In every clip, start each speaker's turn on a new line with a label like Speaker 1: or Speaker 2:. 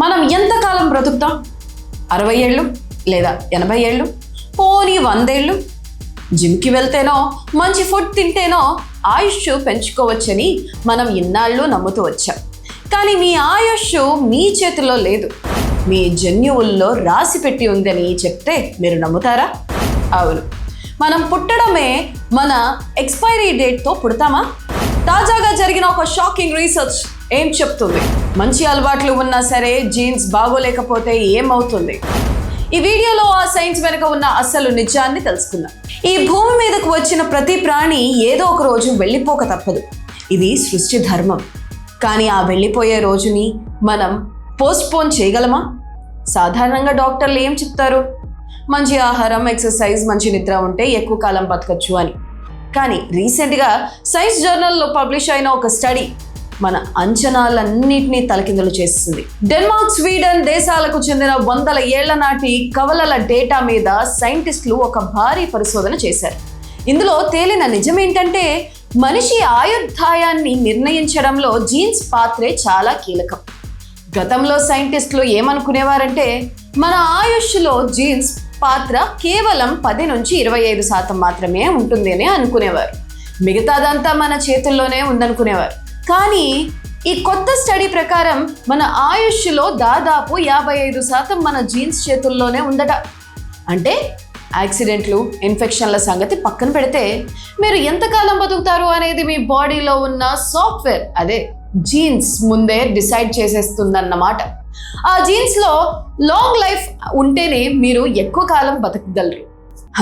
Speaker 1: మనం ఎంతకాలం బ్రతుకుతాం? 60 ఏళ్ళు లేదా 80 ఏళ్ళు, పోనీ 100 ఏళ్ళు? జిమ్కి వెళ్తేనో మంచి ఫుడ్ తింటేనో ఆయుష్ పెంచుకోవచ్చని మనం ఇన్నాళ్ళు నమ్ముతూ వచ్చాం. కానీ మీ ఆయుష్ మీ చేతుల్లో లేదు, మీ జన్యువుల్లో రాసి పెట్టి ఉందని చెప్తే మీరు నమ్ముతారా? అవును, మనం పుట్టడమే మన ఎక్స్పైరీ డేట్తో పుడతామా? తాజాగా జరిగిన ఒక షాకింగ్ రీసెర్చ్ ఏం చెప్తుంది? మంచి అలవాట్లు ఉన్నా సరే జీన్స్ బాగోలేకపోతే ఏమవుతుంది? ఈ వీడియోలో ఆ సైన్స్ వెనుక ఉన్న అసలు నిజాన్ని తెలుసుకుందాం. ఈ భూమి మీదకు వచ్చిన ప్రతి ప్రాణి ఏదో ఒక రోజు వెళ్ళిపోక తప్పదు. ఇది సృష్టి ధర్మం. కానీ ఆ వెళ్ళిపోయే రోజుని మనం పోస్ట్పోన్ చేయగలమా? సాధారణంగా డాక్టర్లు ఏం చెప్తారు? మంచి ఆహారం, ఎక్సర్సైజ్, మంచి నిద్ర ఉంటే ఎక్కువ కాలం బతకచ్చు అని. కానీ రీసెంట్గా సైన్స్ జర్నల్లో పబ్లిష్ అయిన ఒక స్టడీ మన అంచనాలన్నింటినీ తలకిందులు చేస్తుంది. డెన్మార్క్, స్వీడన్ దేశాలకు చెందిన 100 ఏళ్ల నాటి కవలల డేటా మీద సైంటిస్టులు ఒక భారీ పరిశోధన చేశారు. ఇందులో తేలిన నిజమేంటంటే మనిషి ఆయుర్దాయాన్ని నిర్ణయించడంలో జీన్స్ పాత్రే చాలా కీలకం. గతంలో సైంటిస్టులు ఏమనుకునేవారంటే మన ఆయుష్లో జీన్స్ పాత్ర కేవలం 10 నుంచి 25% మాత్రమే ఉంటుంది అని అనుకునేవారు. మిగతాదంతా మన చేతుల్లోనే ఉందనుకునేవారు. కానీ ఈ కొత్త స్టడీ ప్రకారం మన ఆయుష్లో దాదాపు 55% మన జీన్స్ చేతుల్లోనే ఉందట. అంటే యాక్సిడెంట్లు, ఇన్ఫెక్షన్ల సంగతి పక్కన పెడితే మీరు ఎంతకాలం బతుకుతారు అనేది మీ బాడీలో ఉన్న సాఫ్ట్వేర్, అదే జీన్స్ ముందే డిసైడ్ చేసేస్తుందన్నమాట. ఆ జీన్స్లో లాంగ్ లైఫ్ ఉంటేనే మీరు ఎక్కువ కాలం బతకగలరు.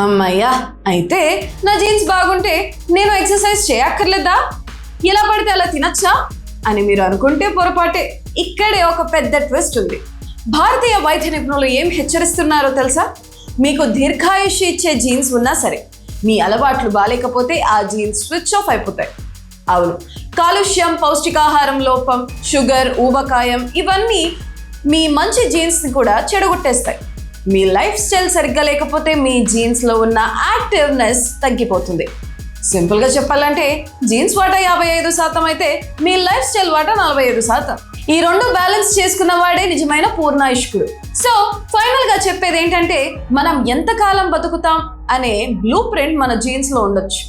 Speaker 1: అమ్మయ్యా, అయితే నా జీన్స్ బాగుంటే నేను ఎక్సర్సైజ్ చేయక్కర్లేదా? ఎలా పడితే అలా తినచ్చా అని మీరు అనుకుంటే పొరపాటే. ఇక్కడే ఒక పెద్ద ట్విస్ట్ ఉంది. భారతీయ వైద్య నిపుణులు ఏం హెచ్చరిస్తున్నారో తెలుసా? మీకు దీర్ఘాయుష్య ఇచ్చే జీన్స్ ఉన్నా సరే మీ అలవాట్లు బాలేకపోతే ఆ జీన్స్ స్విచ్ ఆఫ్ అయిపోతాయి. అవును, కాలుష్యం, పౌష్టికాహారం లోపం, షుగర్, ఊబకాయం ఇవన్నీ మీ మంచి జీన్స్ని కూడా చెడగొట్టేస్తాయి. మీ లైఫ్ స్టైల్ సరిగ్గా లేకపోతే మీ జీన్స్లో ఉన్న యాక్టివ్నెస్ తగ్గిపోతుంది. సింపుల్గా చెప్పాలంటే జీన్స్ వాటా 55% అయితే మీ లైఫ్ స్టైల్ వాటా 45%. ఈ రెండు బ్యాలెన్స్ చేసుకున్న వాడే నిజమైన పూర్ణాయుష్కుడు. సో ఫైనల్గా చెప్పేది ఏంటంటే మనం ఎంతకాలం బతుకుతాం అనే బ్లూ ప్రింట్ మన జీన్స్లో ఉండొచ్చు.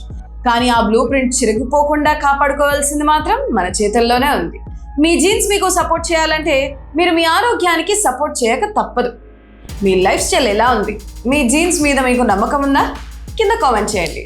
Speaker 1: కానీ ఆ బ్లూ ప్రింట్ చిరిగిపోకుండా కాపాడుకోవాల్సింది మాత్రం మన చేతుల్లోనే ఉంది. మీ జీన్స్ మీకు సపోర్ట్ చేయాలంటే మీరు మీ ఆరోగ్యానికి సపోర్ట్ చేయక తప్పదు. మీ లైఫ్ స్టైల్ ఎలా ఉంది? మీ జీన్స్ మీద మీకు నమ్మకం ఉందా? కింద కామెంట్ చేయండి.